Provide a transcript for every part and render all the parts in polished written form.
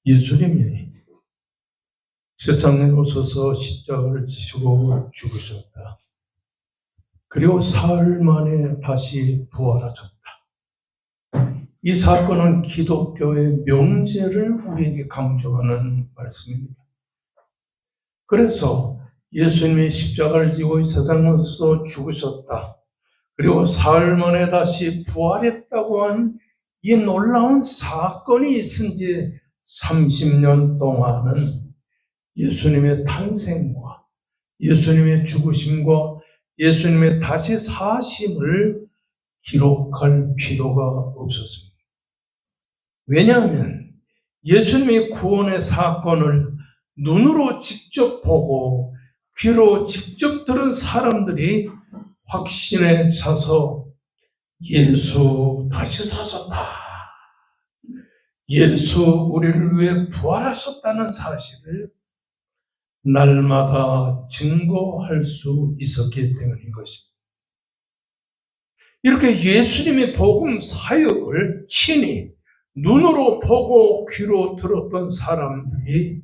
예수님이 세상에 오셔서 십자가를 지시고 죽으셨다. 그리고 사흘 만에 다시 부활하셨다. 이 사건은 기독교의 명제를 우리에게 강조하는 말씀입니다. 그래서 예수님이 십자가를 지고 이 세상에 오셔서 죽으셨다. 그리고 사흘 만에 다시 부활했다고 한 이 놀라운 사건이 있은 지 30년 동안은 예수님의 탄생과 예수님의 죽으심과 예수님의 다시 사심을 기록할 필요가 없었습니다. 왜냐하면 예수님의 구원의 사건을 눈으로 직접 보고 귀로 직접 들은 사람들이 확신에 차서 예수 다시 사셨다. 예수 우리를 위해 부활하셨다는 사실을 날마다 증거할 수 있었기 때문인 것입니다. 이렇게 예수님의 복음 사역을 친히 눈으로 보고 귀로 들었던 사람들이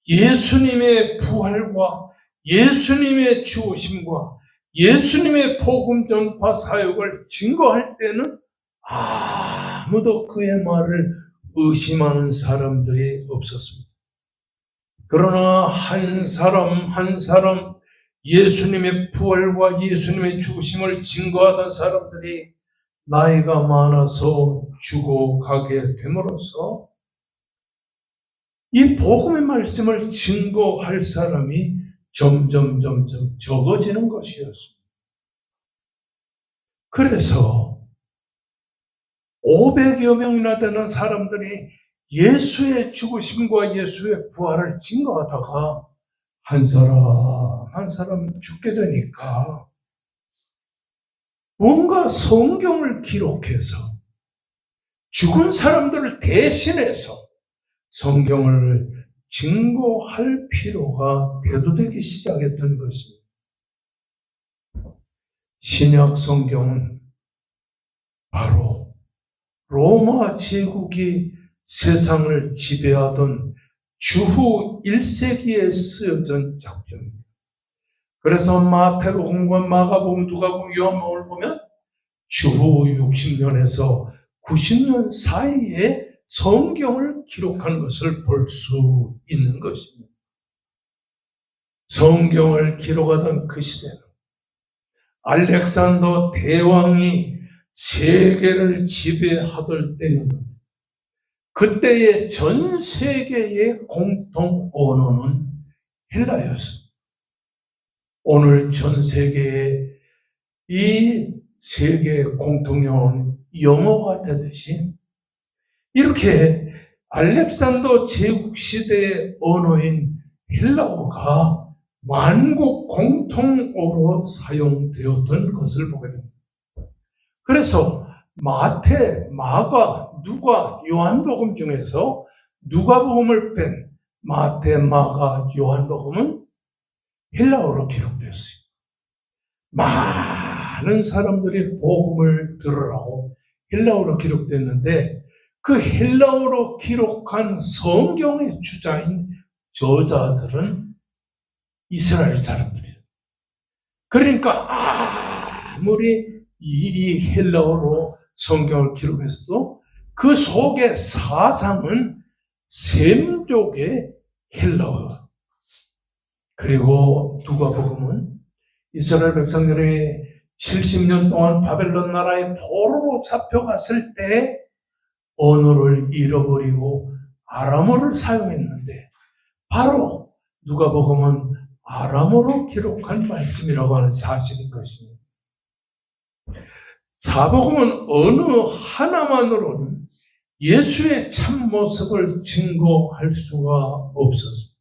예수님의 부활과 예수님의 죽으심과 예수님의 복음 전파 사역을 증거할 때는 아무도 그의 말을 의심하는 사람들이 없었습니다. 그러나 한 사람 한 사람 예수님의 부활과 예수님의 죽으심을 증거하던 사람들이 나이가 많아서 죽어가게 됨으로써 이 복음의 말씀을 증거할 사람이 점점 적어지는 것이었습니다. 그래서 500여 명이나 되는 사람들이 예수의 죽으심과 예수의 부활을 증거하다가 한 사람 죽게 되니까 뭔가 성경을 기록해서 죽은 사람들을 대신해서 성경을 증거할 필요가 배도되기 시작했던 것입니다. 신약 성경은 바로 로마 제국이 세상을 지배하던 주후 1세기에 쓰여진 작품입니다. 그래서 마태복음과 마가복음, 누가복음, 요한복음을 보면 주후 60년에서 90년 사이에 성경을 기록한 것을 볼 수 있는 것입니다. 성경을 기록하던 그 시대는 알렉산더 대왕이 세계를 지배하던 때였는데 그때의 전 세계의 공통 언어는 헬라어였습니다. 오늘 전 세계의 이 세계의 공통 영어는 영어가 되듯이 이렇게 알렉산더 제국 시대의 언어인 헬라어가 만국 공통어로 사용되었던 것을 보게 됩니다. 그래서 마태, 마가, 누가, 요한복음 중에서 누가복음을 뺀 마태, 마가, 요한복음은 헬라어로 기록되었어요. 많은 사람들이 복음을 들으라고 헬라어로 기록됐는데 그 헬라어로 기록한 성경의 주자인 저자들은 이스라엘 사람들이에요. 그러니까 아무리 이 헬라어로 성경을 기록했어도 그 속의 사상은 셈족의 헬라어. 그리고 누가복음은 이스라엘 백성들이 70년 동안 바벨론 나라의 포로로 잡혀갔을 때 언어를 잃어버리고 아람어를 사용했는데 바로 누가복음은 아람어로 기록한 말씀이라고 하는 사실인 것입니다. 사복음은 어느 하나만으로는 예수의 참모습을 증거할 수가 없었습니다.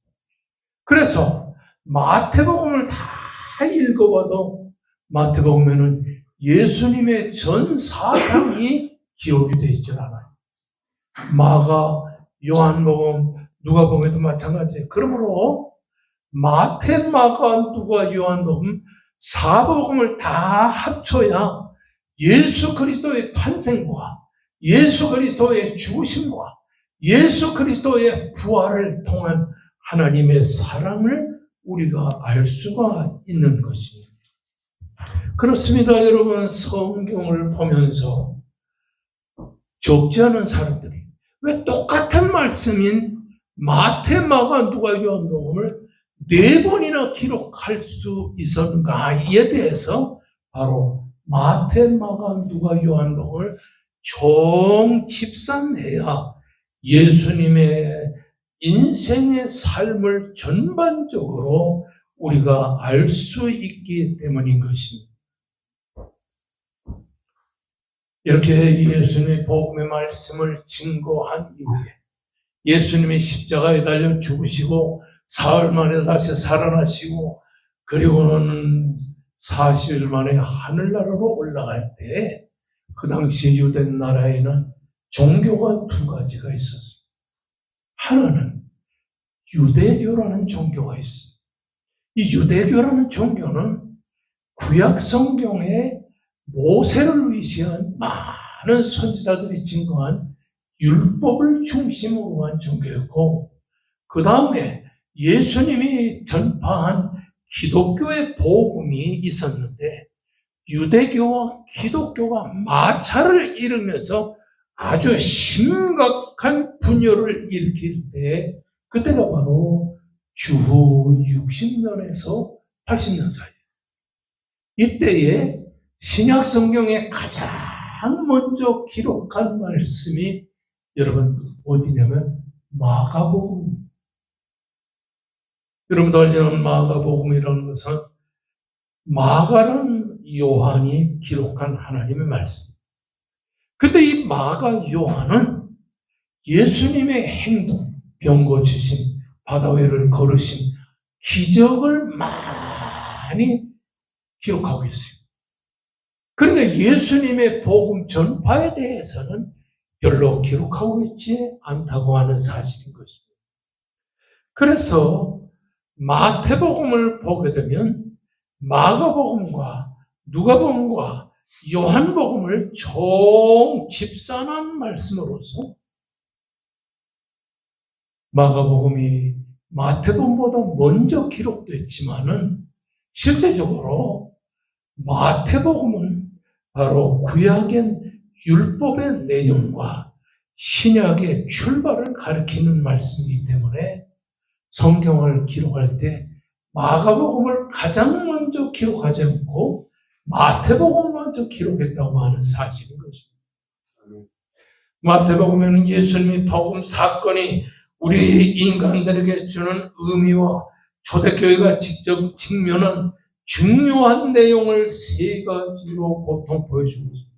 그래서 마태복음을 다 읽어봐도 마태복음에는 예수님의 전 사상이 기록이 되어 있지 않아요. 마가, 요한복음, 누가복음에도 마찬가지예요. 그러므로 마태, 마가, 누가, 요한복음 사복음을 다 합쳐야 예수 그리스도의 탄생과 예수 그리스도의 죽으심과 예수 그리스도의 부활을 통한 하나님의 사랑을 우리가 알 수가 있는 것입니다. 그렇습니다. 여러분, 성경을 보면서 적지 않은 사람들이 왜 똑같은 말씀인 마태, 마가, 누가, 요한복음을 4번이나 기록할 수 있었는가에 대해서 바로 마태, 마가, 누가, 요한복음을 총집산해야 예수님의 인생의 삶을 전반적으로 우리가 알 수 있기 때문인 것입니다. 이렇게 예수님의 복음의 말씀을 증거한 이후에 예수님이 십자가에 달려 죽으시고 사흘 만에 다시 살아나시고 그리고는 40일 만에 하늘나라로 올라갈 때 그 당시 유대 나라에는 종교가 2가지가 있었습니다. 하나는 유대교라는 종교가 있습니다. 이 유대교라는 종교는 구약 성경에 모세를 위시한 많은 선지자들이 증거한 율법을 중심으로 한 종교였고, 그 다음에 예수님이 전파한 기독교의 복음이 있었는데, 유대교와 기독교가 마찰을 이루면서 아주 심각한 분열을 일으킬 때, 그때가 바로 주후 60년에서 80년 사이. 이때에 신약 성경에 가장 먼저 기록한 말씀이 여러분 어디냐면 마가복음. 여러분도 알지만 마가복음이라는 것은 마가는 요한이 기록한 하나님의 말씀. 근데 이 마가 요한은 예수님의 행동, 병 고치심, 바다 위를 걸으심, 기적을 많이 기록하고 있어요. 그러니까 예수님의 복음 전파에 대해서는 별로 기록하고 있지 않다고 하는 사실인 것입니다. 그래서 마태복음을 보게 되면 마가복음과 누가복음과 요한복음을 총집산한 말씀으로서 마가복음이 마태복음보다 먼저 기록됐지만은 실제적으로 마태복음은 바로 구약의 율법의 내용과 신약의 출발을 가리키는 말씀이기 때문에 성경을 기록할 때 마가복음을 가장 먼저 기록하지 않고 마태복음을 먼저 기록했다고 하는 사실인 것입니다. 마태복음에는 예수님의 복음 사건이 우리 인간들에게 주는 의미와 초대교회가 직접 직면한 중요한 내용을 3가지로 보통 보여주고 있습니다.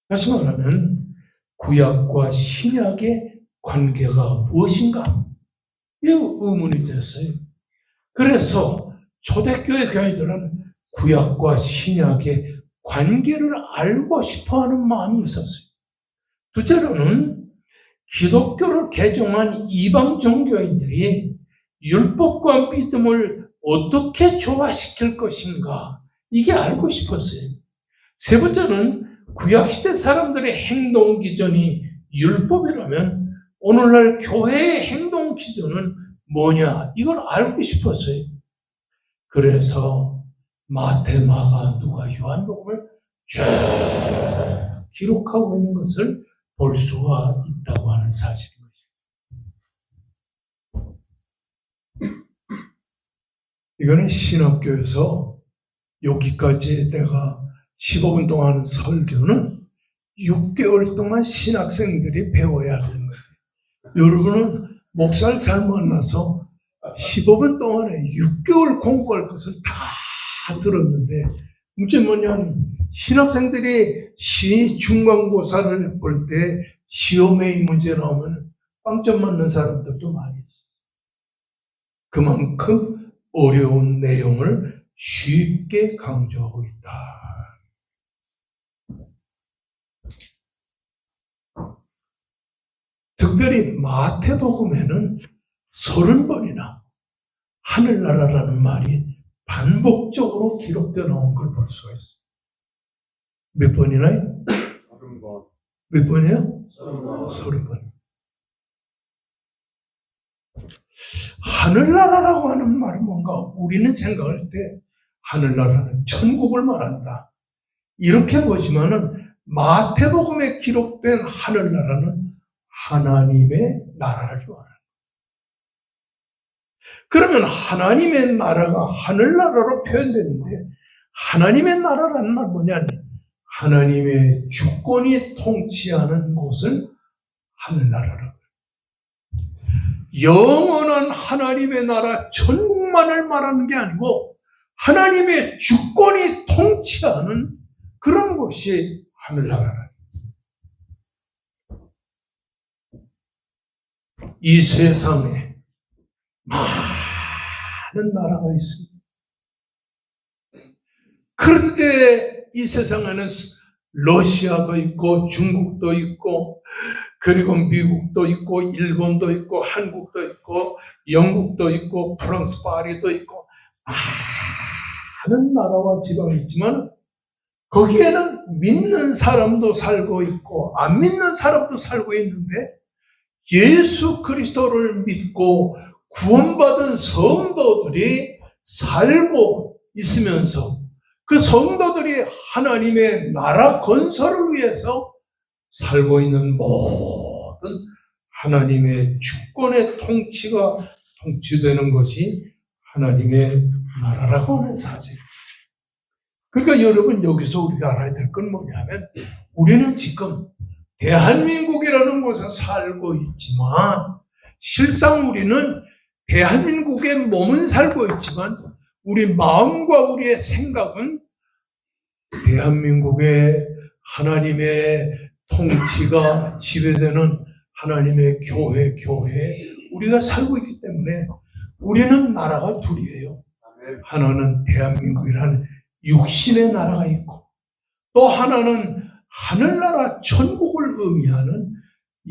다시 말하면 구약과 신약의 관계가 무엇인가? 이 의문이 됐어요. 그래서 초대교회 교회들은 구약과 신약의 관계를 알고 싶어하는 마음이 있었어요. 둘째로는 기독교를 개종한 이방 종교인들이 율법과 믿음을 어떻게 조화시킬 것인가, 이게 알고 싶었어요. 세 번째는 구약시대 사람들의 행동 기준이 율법이라면 오늘날 교회의 행동 기준은 뭐냐, 이걸 알고 싶었어요. 그래서 마태, 마가, 누가, 요한복음을 쭉 기록하고 있는 것을 볼 수가 있다고 하는 사실입니다. 이거는 신학교에서 여기까지 내가 15분 동안 하는 설교는 6개월 동안 신학생들이 배워야 하는 거예요. 여러분은 목사를 잘 만나서 15분 동안에 6개월 공부할 것을 다 들었는데, 문제는 뭐냐면 신학생들이 중간고사를 볼 때 시험에 이 문제 나오면 빵점 맞는 사람들도 많이 있어요. 그만큼 어려운 내용을 쉽게 강조하고 있다. 특별히 마태복음에는 30번이나 하늘나라라는 말이 반복적으로 기록되어 나온 걸 볼 수가 있어요. 몇 번이나요? 30번. 몇 번이에요? 30번. 하늘나라라고 하는 말은 뭔가 우리는 생각할 때 하늘나라는 천국을 말한다. 이렇게 보지만은 마태복음에 기록된 하늘나라는 하나님의 나라를 말합니다. 그러면 하나님의 나라가 하늘나라로 표현되는데 하나님의 나라라는 말 뭐냐면 하나님의 주권이 통치하는 곳을 하늘나라라고 해요. 영원한 하나님의 나라 천국만을 말하는 게 아니고 하나님의 주권이 통치하는 그런 곳이 하늘나라라. 이 세상에 많은 나라가 있습니다. 그런데 이 세상에는 러시아도 있고 중국도 있고 그리고 미국도 있고 일본도 있고 한국도 있고 영국도 있고 프랑스 파리도 있고 많은 나라와 지방이 있지만 거기에는 믿는 사람도 살고 있고 안 믿는 사람도 살고 있는데 예수 그리스도를 믿고 구원받은 성도들이 살고 있으면서 그 성도들이 하나님의 나라 건설을 위해서 살고 있는 모든 하나님의 주권의 통치가 통치되는 것이 하나님의 나라라고 하는 사실. 그러니까 여러분 여기서 우리가 알아야 될 건 뭐냐면 우리는 지금 대한민국이라는 곳에 살고 있지만 실상 우리는 대한민국에 몸은 살고 있지만 우리 마음과 우리의 생각은 대한민국의 하나님의 통치가 지배되는 하나님의 교회에 우리가 살고 있기 때문에 우리는 나라가 둘이에요. 하나는 대한민국이라는 육신의 나라가 있고 또 하나는 하늘나라 천국을 의미하는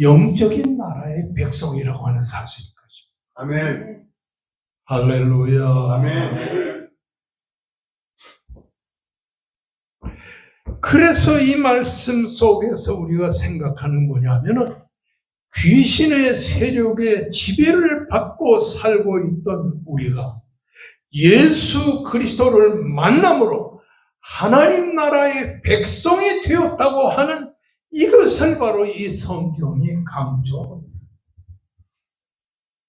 영적인 나라의 백성이라고 하는 사실인 것입니다. 아멘. 할렐루야. 아멘. 그래서 이 말씀 속에서 우리가 생각하는 뭐냐면은 귀신의 세력의 지배를 받고 살고 있던 우리가 예수 그리스도를 만남으로 하나님 나라의 백성이 되었다고 하는 이것을 바로 이 성경이 강조합니다.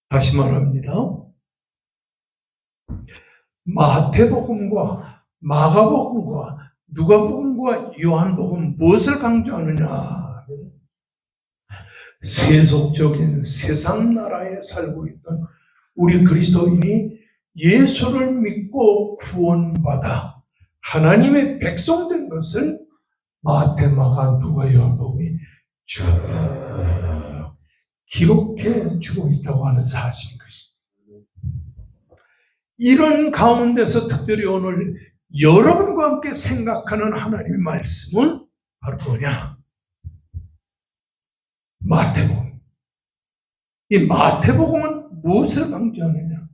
다시 말합니다. 마태복음과 마가복음과 누가복음과 요한복음 무엇을 강조하느냐? 세속적인 세상 나라에 살고 있던 우리 그리스도인이 예수를 믿고 구원받아 하나님의 백성 된 것을 마태, 마가, 누가, 요한복음이 쭉 기록해 주고 있다고 하는 사실인 것입니다. 이런 가운데서 특별히 오늘 여러분과 함께 생각하는 하나님의 말씀은 바로 뭐냐? 마태복음. 이 마태복음은 무엇을 강조하느냐?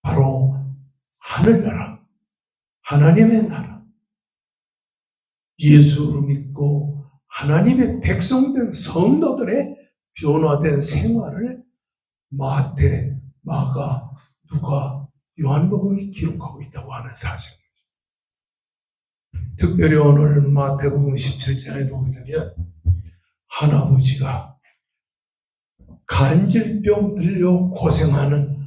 바로 하늘나라, 하나님의 나라. 예수를 믿고 하나님의 백성된 성도들의 변화된 생활을 마태, 마가, 누가, 요한복음이 기록하고 있다고 하는 사실입니다. 특별히 오늘 마태복음 17장에 보게 되면 할아버지가 간질병 들려 고생하는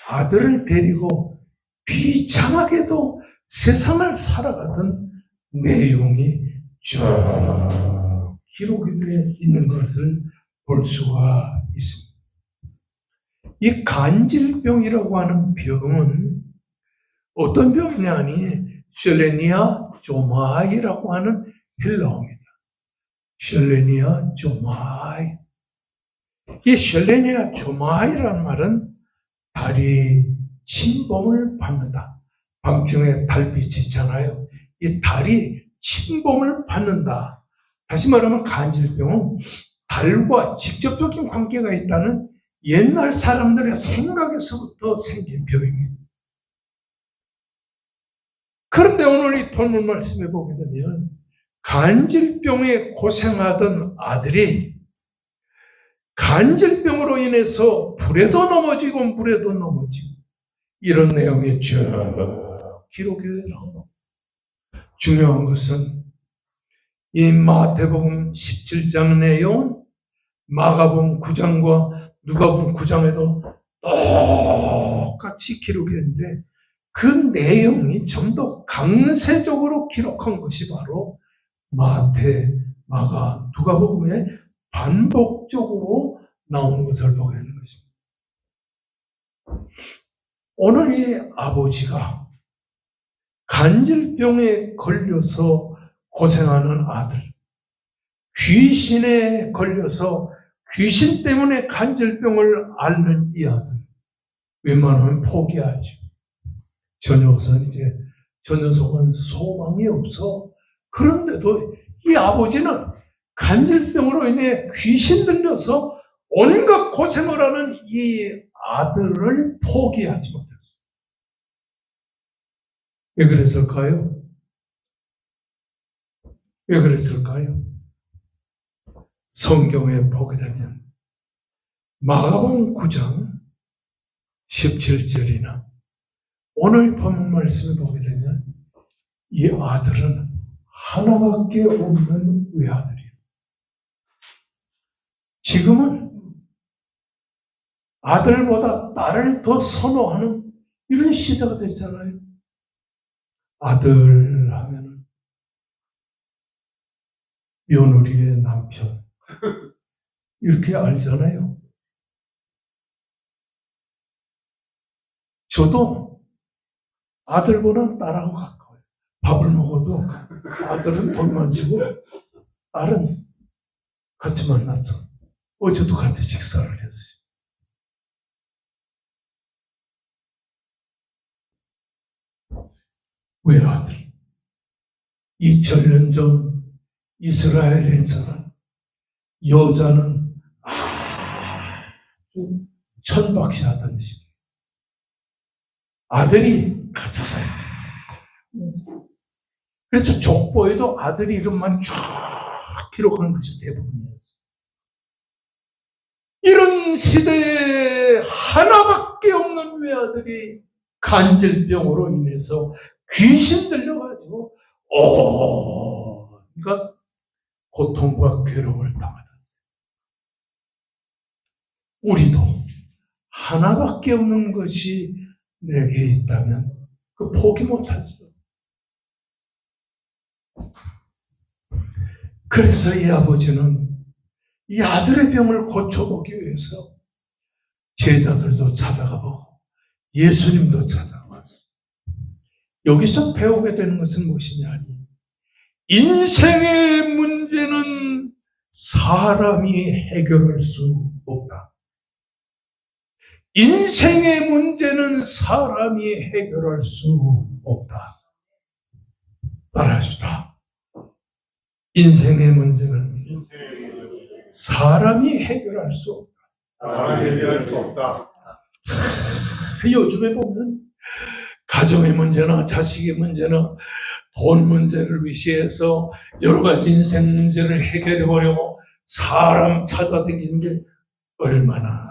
아들을 데리고 비참하게도 세상을 살아가던 내용이 쭉 기록이 되어 있는 것을 볼 수가 있습니다. 이 간질병이라고 하는 병은 어떤 병이냐니 셀레니아 조마이라고 하는 헬라어입니다. 셀레니아 조마이. 이 셀레니아 조마이라는 말은 달이 침범을 받는다. 밤중에 달빛이 있잖아요. 이 달이 침범을 받는다. 다시 말하면 간질병은 달과 직접적인 관계가 있다는 옛날 사람들의 생각에서부터 생긴 병입니다. 그런데 오늘 이 본문 말씀에 보게 되면 간질병에 고생하던 아들이 간질병으로 인해서 불에도 넘어지고 물에도 넘어지고 이런 내용이 쭉 기록이 나옵니다. 중요한 것은 이 마태복음 17장 내용, 마가복음 9장과 누가복음 9장에도 똑같이 기록했는데 그 내용이 좀 더 강세적으로 기록한 것이 바로 마태, 마가, 누가복음에 반복적으로 나오는 것을 보게 되는 것입니다. 오늘 이 아버지가 간질병에 걸려서 고생하는 아들, 귀신에 걸려서 귀신 때문에 간질병을 앓는 이 아들, 웬만하면 포기하죠. 저 녀석은 소망이 없어. 그런데도 이 아버지는 간질병으로 인해 귀신 들려서 온갖 고생을 하는 이 아들을 포기하지 못했어요. 왜 그랬을까요? 왜 그랬을까요? 성경에 보게 되면 마가복음 9장 17절이나 오늘 본문 말씀을 보게 되면 이 아들은 하나밖에 없는 외아들이에요. 지금은 아들보다 딸을 더 선호하는 이런 시대가 됐잖아요. 아들 하면은 며느리의 남편 이렇게 알잖아요. 저도 아들보다 딸하고 가까워요. 밥을 먹어도 아들은 돈만 주고 딸은 같이 만났죠. 어제도 같이 식사를 했어요. 외아들. 2000년 전 이스라엘에서는 여자는 아주 천박시하던 시대. 아들이 가장 그래서 족보에도 아들 이름만 쫙 기록하는 것이 대부분이었어요. 이런 시대에 하나밖에 없는 외아들이 간질병으로 인해서 귀신 들려가지고 그러니까 고통과 괴로움을 당하다. 우리도 하나밖에 없는 것이 내게 있다면 그 포기 못하죠. 그래서 이 아버지는 이 아들의 병을 고쳐보기 위해서 제자들도 찾아가보고 예수님도 찾아왔어요. 여기서 배우게 되는 것은 무엇이냐? 인생의 문제는 사람이 해결할 수 없다. 인생의 문제는 사람이 해결할 수 없다. 따라합시다. 인생의 문제는 사람이 해결할 수 없다. 사람이 해결할 수 없다. 요즘에 보면 가정의 문제나 자식의 문제나 돈 문제를 위시해서 여러 가지 인생 문제를 해결해 보려고 사람 찾아다니는 게 얼마나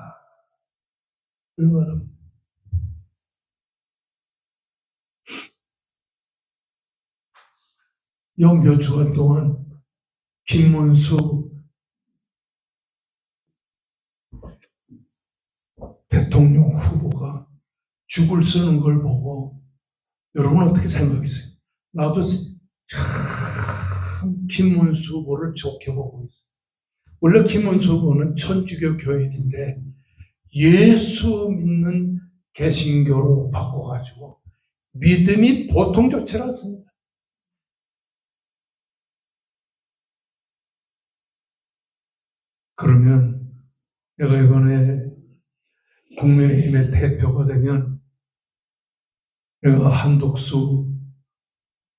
몇 주간 동안 김문수 대통령 후보가 죽을 쓰는 걸 보고 여러분 어떻게 생각하세요? 나도 참 김문수 후보를 좋게 보고 있어요. 원래 김문수 후보는 천주교 교인인데 예수 믿는 개신교로 바꿔가지고 믿음이 보통 좋지 않습니다. 그러면 내가 이번에 국민의힘의 대표가 되면 내가 한독수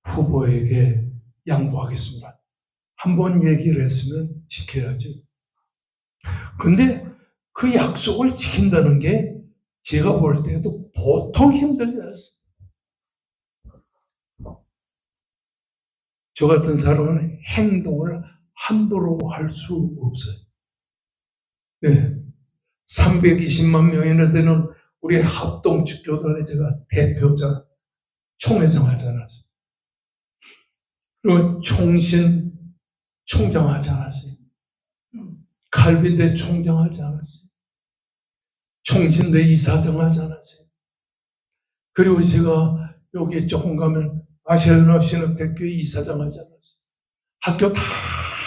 후보에게 양보하겠습니다. 한번 얘기를 했으면 지켜야죠. 그런데 그 약속을 지킨다는 게 제가 볼 때도 보통 힘들지 않습니다. 저 같은 사람은 행동을 함부로 할 수 없어요. 네, 320만 명이나 되는 우리 합동측 교단에 제가 대표자, 총회장 하지 않았어요. 그리고 총신 총장 하지 않았어요. 칼빈대 총장 하지 않았어요. 총신대 이사장 하지 않았어요. 그리고 제가 여기 조금 가면 아시아연합 신학대학교 이사장 하지 않았어요. 학교 다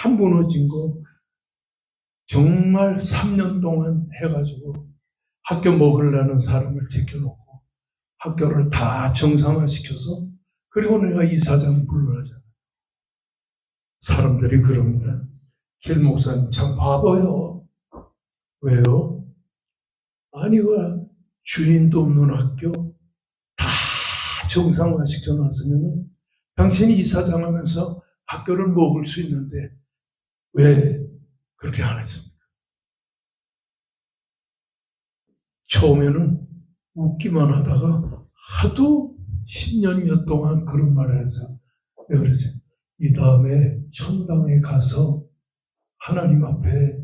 무너진 거 정말 3년 동안 해가지고 학교 먹으려는 사람을 지켜놓고 학교를 다 정상화시켜서 그리고 내가 이사장 불러하잖아요. 사람들이 그럽니다. 길 목사님 참 바보요. 왜요? 아니 그 주인도 없는 학교 다 정상화 시켜놨으면 당신이 이사장 하면서 학교를 먹을 수 있는데 왜 그렇게 안 했습니까? 처음에는 웃기만 하다가 하도 10년여 동안 그런 말을 해서 내가 그러지. 이 다음에 천당에 가서 하나님 앞에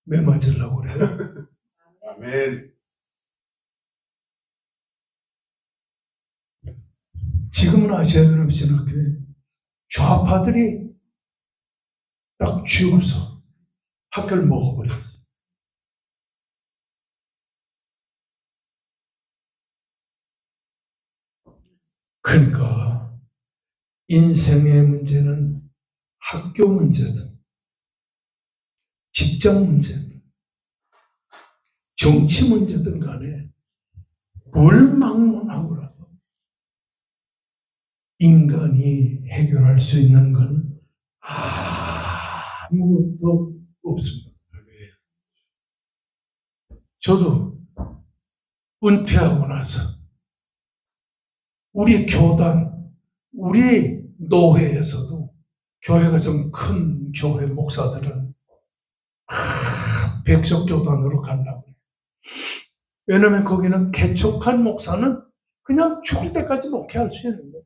매맞으려고 그래요. 아멘. 지금은 아시아연합 신학교에 좌파들이 딱 쥐어서 학교를 먹어버렸어요. 그러니까 인생의 문제는 학교 문제든 직장 문제든 정치 문제든 간에 뭘 막론하고라도 인간이 해결할 수 있는 건 아무것도 없습니다. 저도 은퇴하고 나서 우리 교단, 우리 노회에서도 교회가 좀 큰 교회 목사들은 백석교단으로 가려고 해요. 왜냐하면 거기는 개척한 목사는 그냥 죽을 때까지 목회할 수 있는 거예요.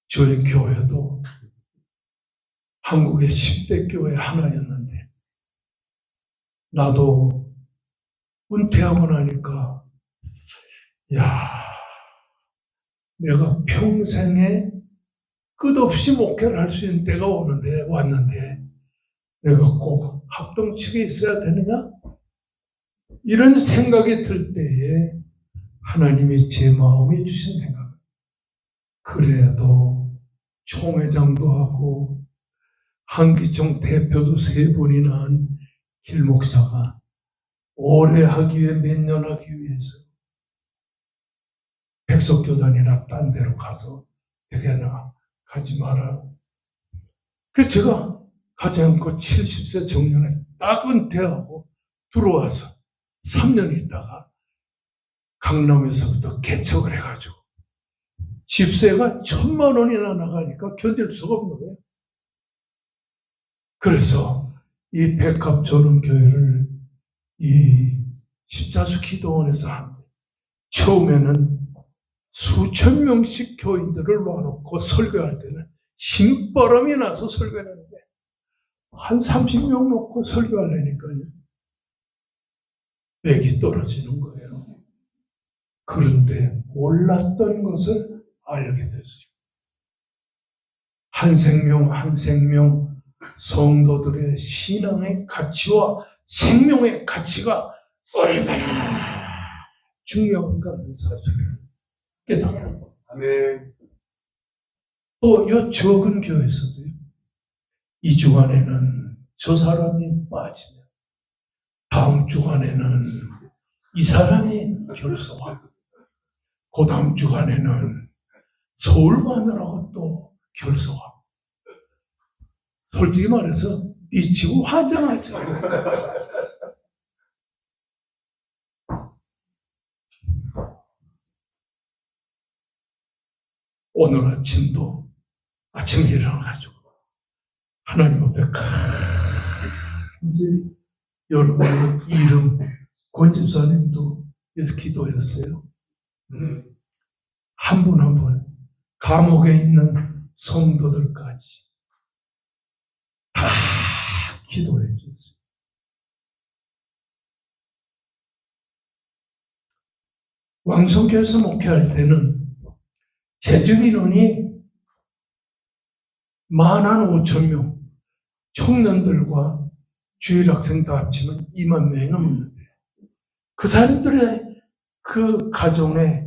저희 교회도 한국의 10대 교회 하나였는데 나도 은퇴하고 나니까 내가 평생에 끝없이 목회를 할 수 있는 때가 왔는데 내가 꼭 합동측에 있어야 되느냐? 이런 생각이 들 때에 하나님이 제 마음에 주신 생각. 그래도 총회장도 하고 한기총 대표도 3번이나 한 길목사가 오래 하기 위해 몇 년 하기 위해서 백석교단이나 딴 데로 가서 되게나 가지 마라. 그래서 제가 가지 않고 70세 정년에 딱 은퇴하고 들어와서 3년 있다가 강남에서부터 개척을 해가지고 집세가 1,000만 원이나 나가니까 견딜 수가 없는 거예요. 그래서 이 백합전원교회를 이 십자수 기도원에서 한 거예요. 처음에는 수천 명씩 교인들을 놔놓고 설교할 때는 신바람이 나서 설교하는데 한 30명 놓고 설교하려니까요. 맥이 떨어지는 거예요. 그런데 몰랐던 것을 알게 됐어요. 한 생명 한 생명 성도들의 신앙의 가치와 생명의 가치가 얼마나 중요한가 하는 사실을 깨달았고, 아멘. 또 이 적은 교회에서도요. 이 주간에는 저 사람이 빠지면 다음 주간에는 이 사람이 결석하고 그 다음 주간에는 서울 가느라고 또 결석하고 솔직히 말해서 미치고 환장하죠. 오늘 아침도 아침에 일어나가지고 하나님 앞에 간절히 여러분의 이름 권 집사님도 이렇게 기도했어요. 한 분 한 분 감옥에 있는 성도들까지 다 기도해 줬어요. 왕성교회에서 목회할 때는 재직인원이 15,000명, 청년들과 주일학생 다 합치면 2만 명이 넘는데 그 사람들의 그 가정에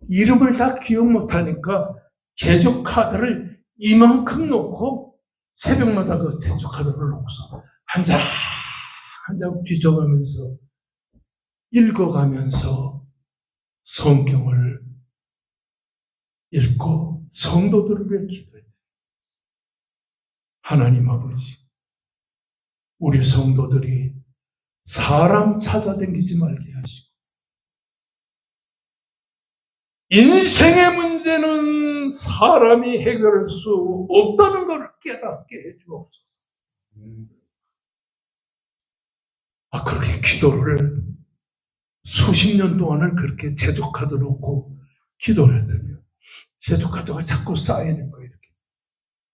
이름을 다 기억 못하니까 제적 카드를 이만큼 놓고 새벽마다 그 제적 카드를 놓고서 한 장 한 장 뒤져가면서 읽어가면서 성경을 읽고 성도들을 위해 기도했다. 하나님 아버지, 우리 성도들이 사람 찾아다니지 말게 하시고 인생의 문제는 사람이 해결할 수 없다는 것을 깨닫게 해주옵소서. 그렇게 기도를 수십 년 동안을 그렇게 제조카드 놓고 기도를 했더니 제조카드가 자꾸 쌓이는 거예요. 이렇게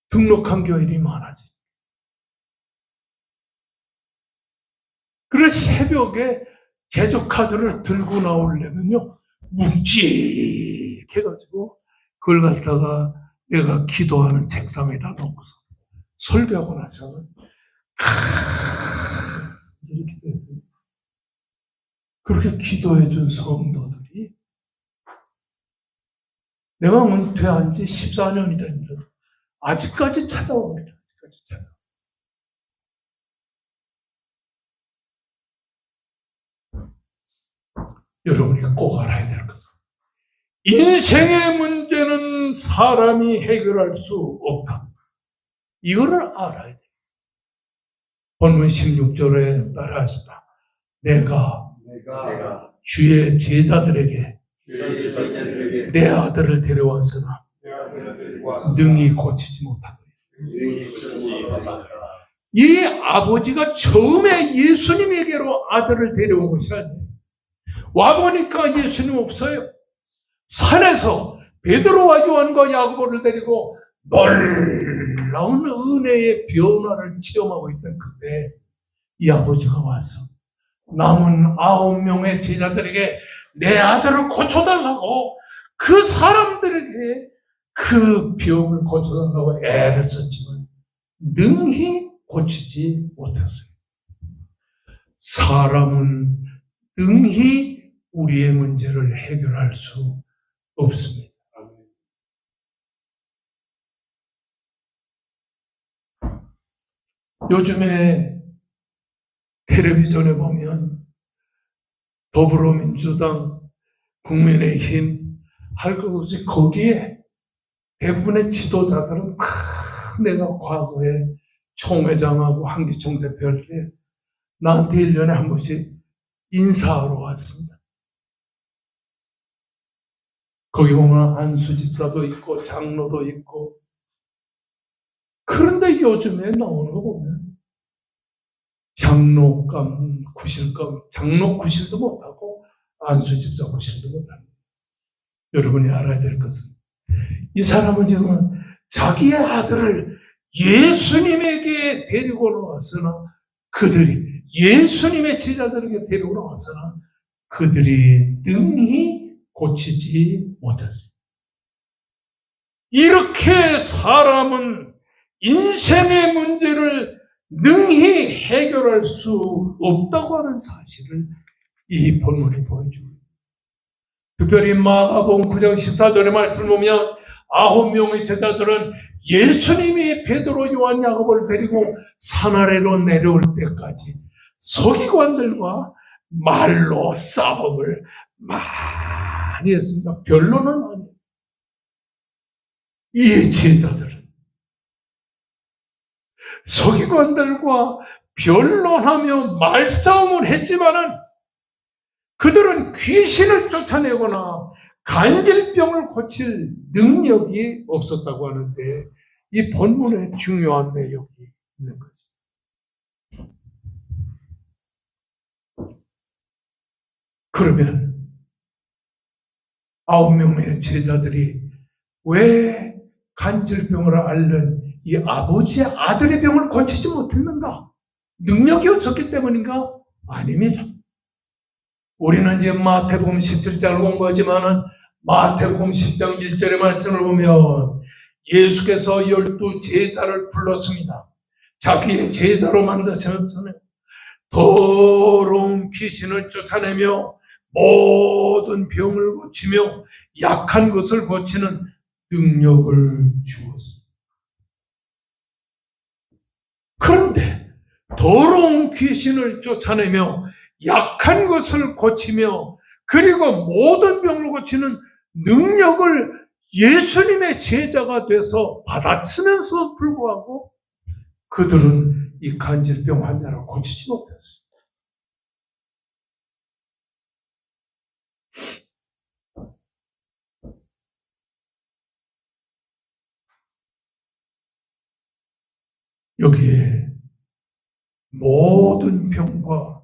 등록한 교인이 많아지. 그래서 새벽에 제조카드를 들고 나오려면요 묵직해가지고 그걸 갖다가 내가 기도하는 책상에다 놓고서 설교하고 나서는 이렇게 돼요. 그렇게 기도해준 성도들이 내가 은퇴한 지 14년이 됐는데 아직까지 찾아옵니다. 아직까지 찾아옵니다. 여러분이 꼭 알아야 될 것은 인생의 문제는 사람이 해결할 수 없다. 이거를 알아야 돼요. 본문 16절에 따라하시다. 내가 주의 제자들에게 내 아들을 데려왔으나 능히 고치지 못하더니 이 아버지가 처음에 예수님에게로 아들을 데려온 것이 아니에요. 와보니까 예수님 없어요. 산에서 베드로와 요한과 야고보를 데리고 놀라운 은혜의 변화를 체험하고 있던 그때 이 아버지가 와서 남은 9명의 제자들에게 내 아들을 고쳐달라고 그 사람들에게 그 병을 고쳐달라고 애를 썼지만 능히 고치지 못했어요. 사람은 능히 우리의 문제를 해결할 수 없습니다. 요즘에 텔레비전에 보면 더불어민주당, 국민의힘 할 것 없이 거기에 대부분의 지도자들은 내가 과거에 총회장하고 한기총 대표할 때 나한테 1년에 한 번씩 인사하러 왔습니다. 거기 보면 안수 집사도 있고 장로도 있고 그런데 요즘에 나오는 거 보면 장로감, 구실감, 장로 구실도 못하고 안수 집사 구실도 못합니다. 여러분이 알아야 될 것은 이 사람은 지금 자기의 아들을 예수님에게 데리고 나왔으나 그들이 예수님의 제자들에게 데리고 나왔으나 그들이 능히 고치지 못했습니다. 이렇게 사람은 인생의 문제를 능히 해결할 수 없다고 하는 사실을 이 본문이 보여줍니다. 특별히 마가복음 9장 14절의 말씀을 보면 9명의 제자들은 예수님이 베드로, 요한, 야고보를 데리고 산 아래로 내려올 때까지 서기관들과 말로 싸움을 많이 했습니다. 변론을 많이 했습니다. 이 제자들은 서기관들과 변론하며 말싸움을 했지만은 그들은 귀신을 쫓아내거나 간질병을 고칠 능력이 없었다고 하는데 이 본문에 중요한 내용이 있는 거죠. 그러면 9명의 제자들이 왜 간질병을 앓는 이 아버지의 아들의 병을 고치지 못했는가? 능력이 없었기 때문인가? 아닙니다. 우리는 이제 마태복음 17장을 공부하지만은 마태복음 10장 1절의 말씀을 보면 예수께서 12 제자를 불렀습니다. 자기의 제자로 만드셨으며 더러운 귀신을 쫓아내며 모든 병을 고치며 약한 것을 고치는 능력을 주었습니다. 그런데 더러운 귀신을 쫓아내며 약한 것을 고치며 그리고 모든 병을 고치는 능력을 예수님의 제자가 돼서 받았으면서 불구하고 그들은 이 간질병 환자를 고치지 못했습니다. 여기에 모든 병과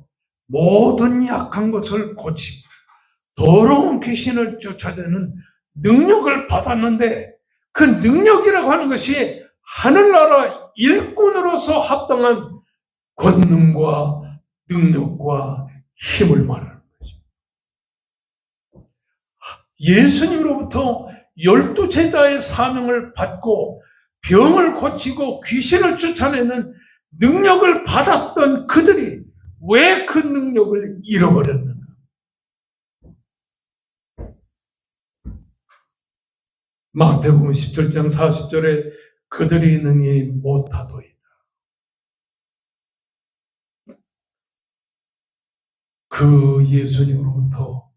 모든 약한 것을 고치고 더러운 귀신을 쫓아내는 능력을 받았는데 그 능력이라고 하는 것이 하늘나라 일꾼으로서 합당한 권능과 능력과 힘을 말하는 거죠. 예수님으로부터 12 제자의 사명을 받고 병을 고치고 귀신을 쫓아내는 능력을 받았던 그들이 왜 그 능력을 잃어버렸는가? 마태복음 17장 40절에 그들이 능히 못하도이다. 그 예수님으로부터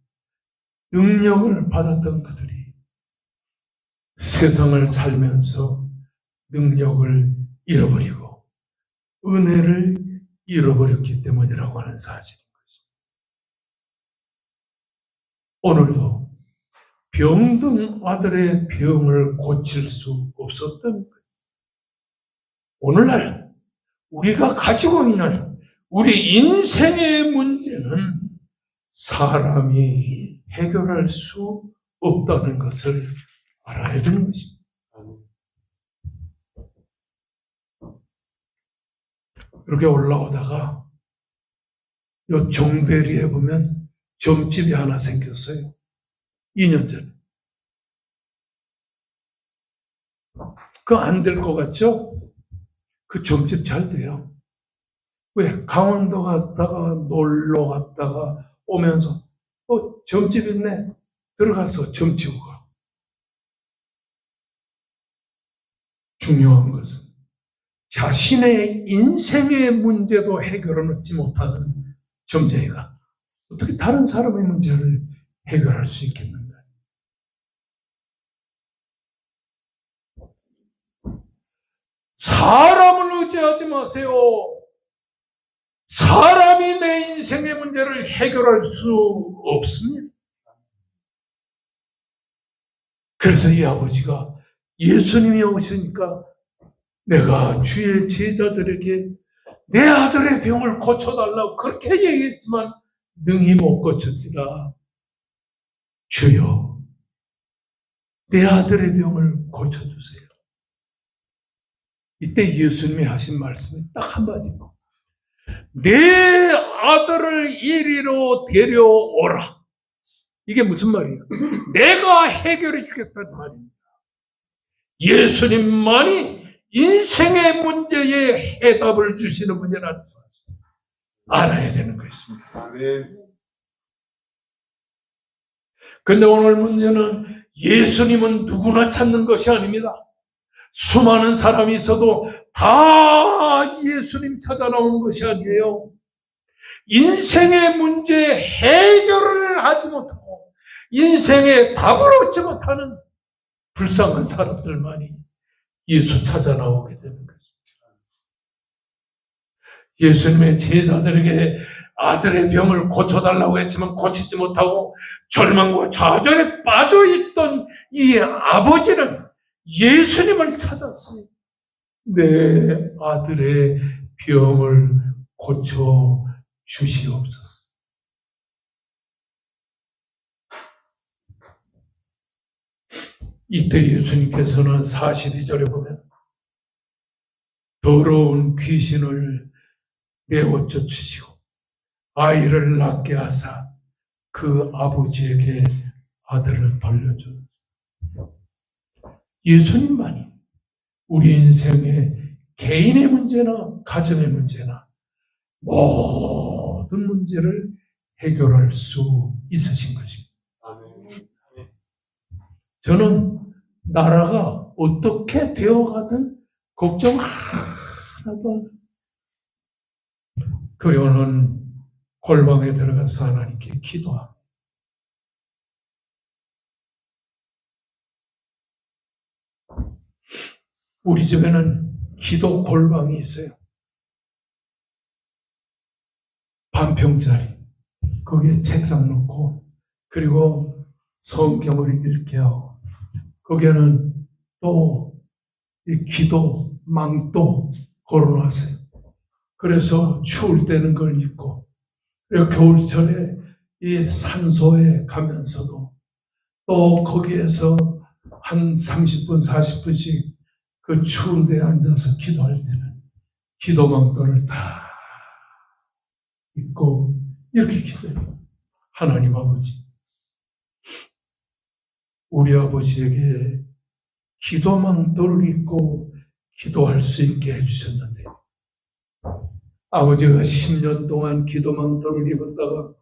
능력을 받았던 그들이 세상을 살면서 능력을 잃어버리고 은혜를 잃어버렸기 때문이라고 하는 사실인 것입니다. 오늘도 병든 아들의 병을 고칠 수 없었던 거예요. 오늘날 우리가 가지고 있는 우리 인생의 문제는 사람이 해결할 수 없다는 것을 알아야 되는 것입니다. 이렇게 올라오다가 요 종베리에 보면 점집이 하나 생겼어요. 2년 전에. 그거 안 될 것 같죠? 그 점집 잘 돼요. 왜? 강원도 갔다가 놀러 갔다가 오면서 점집 있네. 들어가서 점치고 가. 중요한 것은 자신의 인생의 문제도 해결하지 못하는 점쟁이가 어떻게 다른 사람의 문제를 해결할 수 있겠는가? 사람을 의지하지 마세요. 사람이 내 인생의 문제를 해결할 수 없습니다. 그래서 이 아버지가 예수님이 오시니까 내가 주의 제자들에게 내 아들의 병을 고쳐달라고 그렇게 얘기했지만 능히 못 고쳤지라. 주여, 내 아들의 병을 고쳐주세요. 이때 예수님이 하신 말씀이 딱 한마디고, 내 아들을 이리로 데려오라. 이게 무슨 말이에요? 내가 해결해 주겠다는 말입니다. 예수님만이 인생의 문제에 해답을 주시는 분이라는 사실 알아야 되는 것입니다. 그런데 오늘 문제는 예수님은 누구나 찾는 것이 아닙니다. 수많은 사람이 있어도 다 예수님 찾아 나오는 것이 아니에요. 인생의 문제 해결을 하지 못하고 인생의 답을 얻지 못하는 불쌍한 사람들만이 예수 찾아 나오게 되는 것입니다. 예수님의 제자들에게 아들의 병을 고쳐달라고 했지만 고치지 못하고 절망과 좌절에 빠져있던 이 아버지는 예수님을 찾았어요. 내 아들의 병을 고쳐 주시옵소서. 이때 예수님께서는 42절에 보면 더러운 귀신을 내어쫓으시고 아이를 낳게 하사 그 아버지에게 아들을 돌려줬어요. 예수님만이 우리 인생의 개인의 문제나 가정의 문제나 모든 문제를 해결할 수 있으신 것입니다. 아멘. 저는 나라가 어떻게 되어가든 걱정 하나도 안 해요. 그리고는 골방에 들어가서 하나님께 기도합니다. 우리 집에는 기도 골방이 있어요. 반평짜리. 거기에 책상 놓고 그리고 성경을 읽게 하고 거기에는 또 이 기도 망도 걸어놨어요. 그래서 추울 때는 그걸 입고 그리고 겨울철에 이 산소에 가면서도 또 거기에서 한 30분, 40분씩 그 추운 데에 앉아서 기도할 때는 기도망도를 다 입고 이렇게 기도해요. 하나님 아버지, 우리 아버지에게 기도망도를 입고 기도할 수 있게 해주셨는데 아버지가 10년 동안 기도망도를 입었다가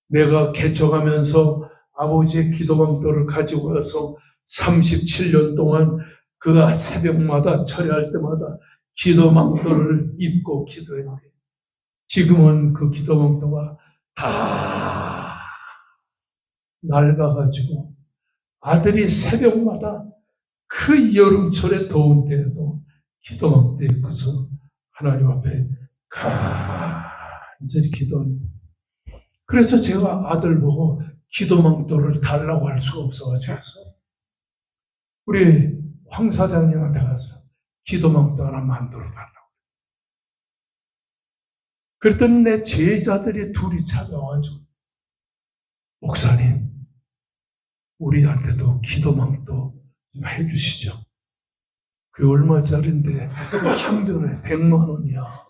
내가 개척하면서 아버지의 기도망도를 가지고 와서 37년 동안 그가 새벽마다 철야할 때마다 기도망도를 입고 기도했는데 지금은 그 기도망도가 다 낡아가지고 아들이 새벽마다 그 여름철에 더운 때에도 기도망도 입고서 하나님 앞에 간절히 기도합니다. 그래서 제가 아들 보고 기도망도를 달라고 할 수가 없어가지고 우리 황 사장님한테 가서 기도망도 하나 만들어 달라고. 그랬더니 내 제자들이 둘이 찾아와가지고 목사님 우리한테도 기도망도 좀 해주시죠. 그게 얼마짜린데 한 별에 100만 원이야.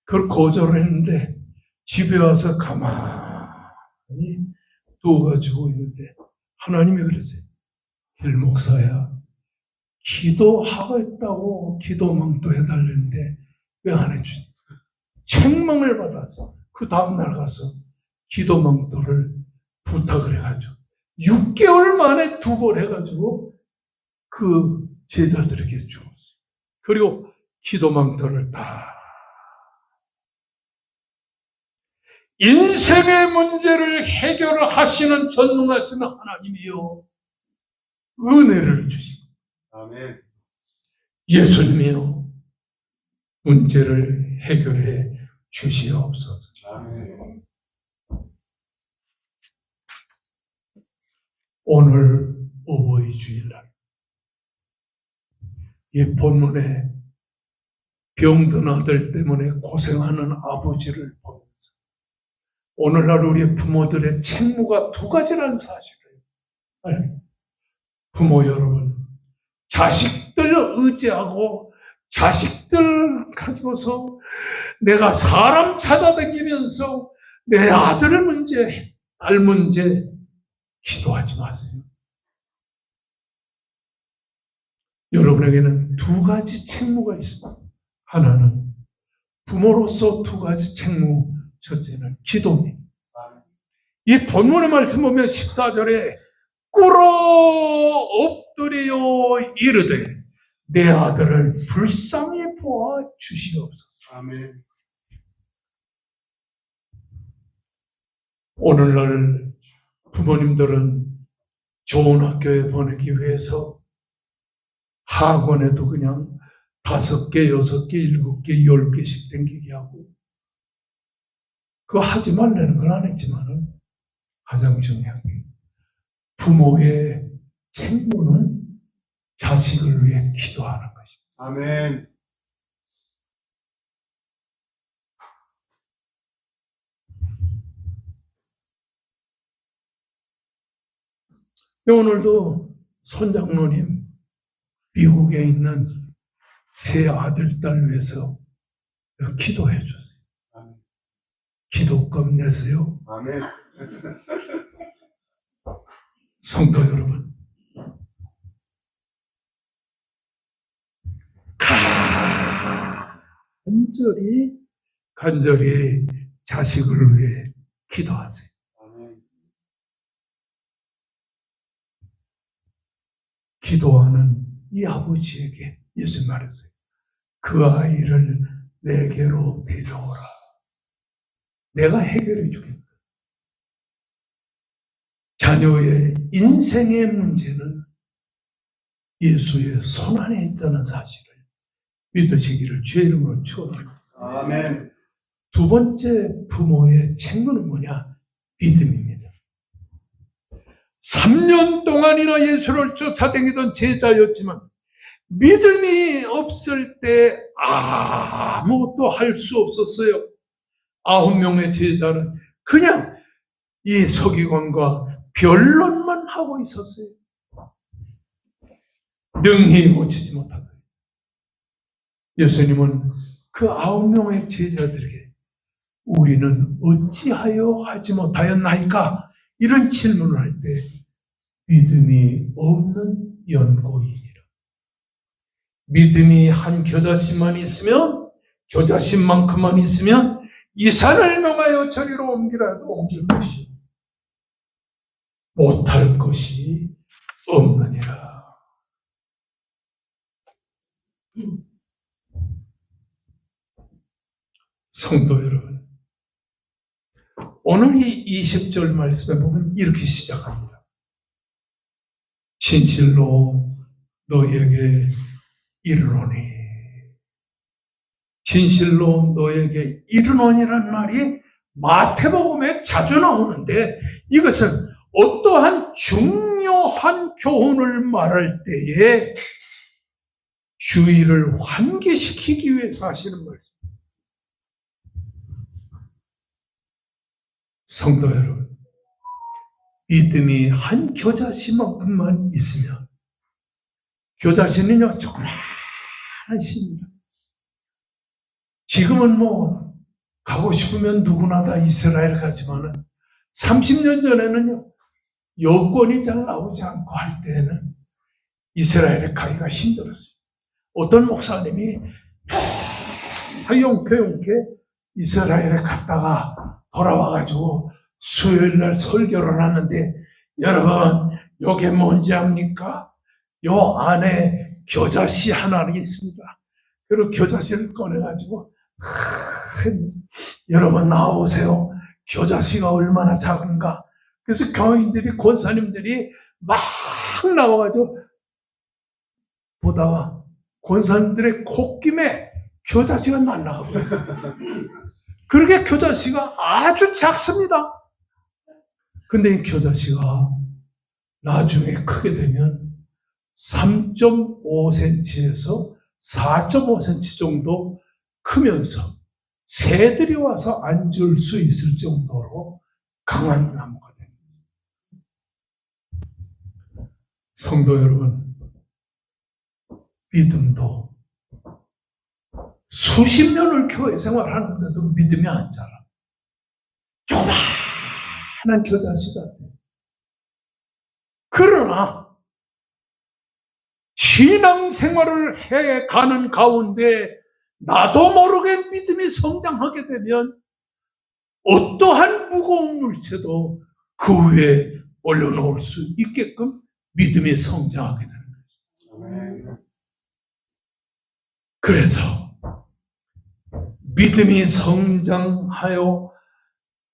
그걸 거절했는데 집에 와서 가만히 두어가지고 있는데 하나님이 그랬어요. 길 목사야 기도하겠다고 기도망도 해달랬는데 왜 안 해주니? 책망을 받아서 그 다음날 가서 기도망도를 부탁을 해가지고 6개월 만에 2번 해가지고 그 제자들에게 주었어요. 그리고 기도망도를 다 인생의 문제를 해결하시는 전능하신 하나님이요 은혜를 주시고 아멘. 예수님이요 문제를 해결해 주시옵소서. 아멘. 오늘 어버이 주일날 이 본문에 병든 아들 때문에 고생하는 아버지를 보면서 오늘날 우리 부모들의 책무가 2가지라는 사실을 알고 부모 여러분 자식들 의지하고 자식들 가지고서 내가 사람 찾아다니면서 내 아들 문제, 딸 문제 기도하지 마세요. 여러분에게는 2가지 책무가 있습니다. 하나는 부모로서 2가지 책무. 첫째는 기도입니다. 이 본문의 말씀 보면 14절에 꿇어 엎드려 이르되 내 아들을 불쌍히 보아 주시옵소서. 아멘. 오늘날 부모님들은 좋은 학교에 보내기 위해서 학원에도 그냥 5개, 6개, 7개, 10개씩 댕기게 하고 그거 하지 말라는 건 안 했지만은 가장 중요한 게 부모의 책무는 자식을 위해 기도하는 것입니다. 아멘. 오늘도 손장로님 미국에 있는 새 아들, 딸 위해서 기도해 주세요. 기도금 내세요. 아멘. 성도 여러분, 간절히 자식을 위해 기도하세요. 아멘. 기도하는 이 아버지에게 예수 말했어요. 그 아이를 내게로 데려오라. 내가 해결해 주겠다. 자녀의 인생의 문제는 예수의 손안에 있다는 사실을 믿으시기를 주의 이름으로 축원합니다. 아멘. 두 번째 부모의 책무는 뭐냐? 믿음입니다. 3년 동안이나 예수를 쫓아다니던 제자였지만 믿음이 없을 때 아무것도 할 수 없었어요. 9명의 제자는 그냥 이 서기관과 변론만 하고 있었어요. 능히 고치지 못하고. 예수님은 그 9명의 제자들에게 우리는 어찌하여 하지 못하였나이까? 이런 질문을 할 때 믿음이 없는 연고이니라. 믿음이 한 겨자씨만 있으면, 겨자씨만큼만 있으면 이 산을 명하여 저리로 옮기라도 옮길 것이 못할 것이 없느니라. 성도 여러분, 오늘 이 20절 말씀에 보면 이렇게 시작합니다. 진실로 너에게 이르노니. 진실로 너에게 이르노니라는 말이 마태복음에 자주 나오는데 이것은 어떠한 중요한 교훈을 말할 때에 주의를 환기시키기 위해서 하시는 말씀입니다. 성도 여러분, 믿음이 한 겨자씨만큼만 있으면, 겨자씨는요 조그마한 씨입니다. 지금은 가고 싶으면 누구나 다 이스라엘 가지만은 30년 전에는요 여권이 잘 나오지 않고 할 때에는 이스라엘에 가기가 힘들었어요. 어떤 목사님이 용케 이스라엘에 갔다가 돌아와가지고 수요일 날 설교를 하는데, 여러분 요게 뭔지 압니까? 요 안에 겨자씨 하나 있습니다. 그리고 겨자씨를 꺼내가지고 여러분 나와보세요. 겨자씨가 얼마나 작은가. 그래서 교인들이, 권사님들이 막 나와가지고 보다가 권사님들의 콧김에 겨자씨가 날아가고 그렇게 겨자씨가 아주 작습니다. 근데 이 겨자씨가 나중에 크게 되면 3.5cm에서 4.5cm 정도 크면서 새들이 와서 앉을 수 있을 정도로 강한 나무가 됩니다. 성도 여러분, 믿음도 수십 년을 교회 생활하는데도 믿음이 안 자라. 조그마한 겨자씨 같아요. 그러나 신앙생활을 해가는 가운데 나도 모르게 믿음이 성장하게 되면 어떠한 무거운 물체도 그 위에 올려놓을 수 있게끔 믿음이 성장하게 되는 거죠. 그래서 믿음이 성장하여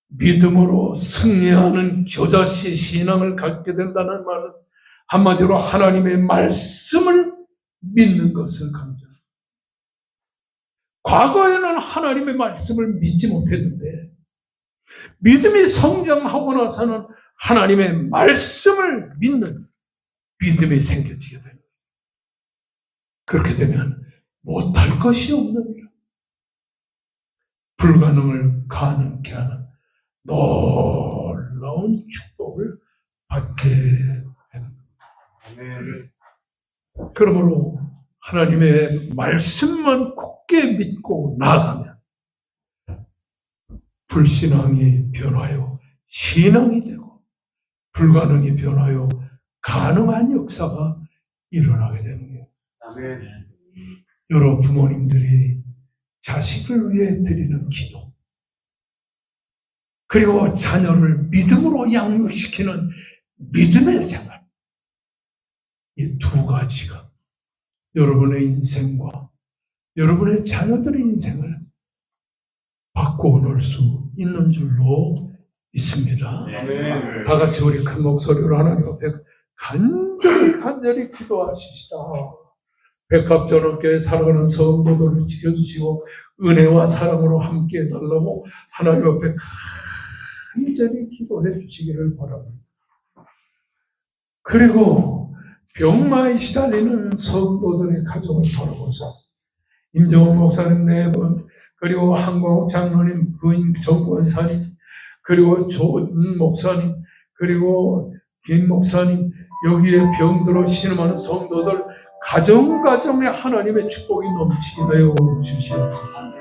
믿음으로 승리하는 겨자씨 신앙을 갖게 된다는 말은 한마디로 하나님의 말씀을 믿는 것을 강조합니다. 과거에는 하나님의 말씀을 믿지 못했는데 믿음이 성장하고 나서는 하나님의 말씀을 믿는 믿음이 생겨지게 됩니다. 그렇게 되면 못할 것이 없느니라. 불가능을 가능케 하는 놀라운 축복을 받게 되는 겁니다. 그러므로 하나님의 말씀만 굳게 믿고 나아가면 불신앙이 변하여 신앙이 되고 불가능이 변하여 가능한 역사가 일어나게 되는 거예요. 아멘. 여러 부모님들이 자식을 위해 드리는 기도, 그리고 자녀를 믿음으로 양육시키는 믿음의 생활, 이 두 가지가 여러분의 인생과 여러분의 자녀들의 인생을 바꾸어 놓을 수 있는 줄로 믿습니다. 아멘. 다 같이 우리 큰 목소리로 하나님 앞에 간절히 기도하시시다. 백합전업계 살아가는 성도들을 지켜주시고 은혜와 사랑으로 함께 해달라고 하나님 앞에 간절히 기도해 주시기를 바랍니다. 그리고 병마에 시달리는 성도들의 가정을 바라보소서. 임정호 목사님 4분, 그리고 한광욱 장로님, 부인 정권사님, 그리고 조은 목사님, 그리고 김 목사님, 여기에 병들어 신음하는 성도들 가정가정에 하나님의 축복이 넘치게 되어 주시옵소서.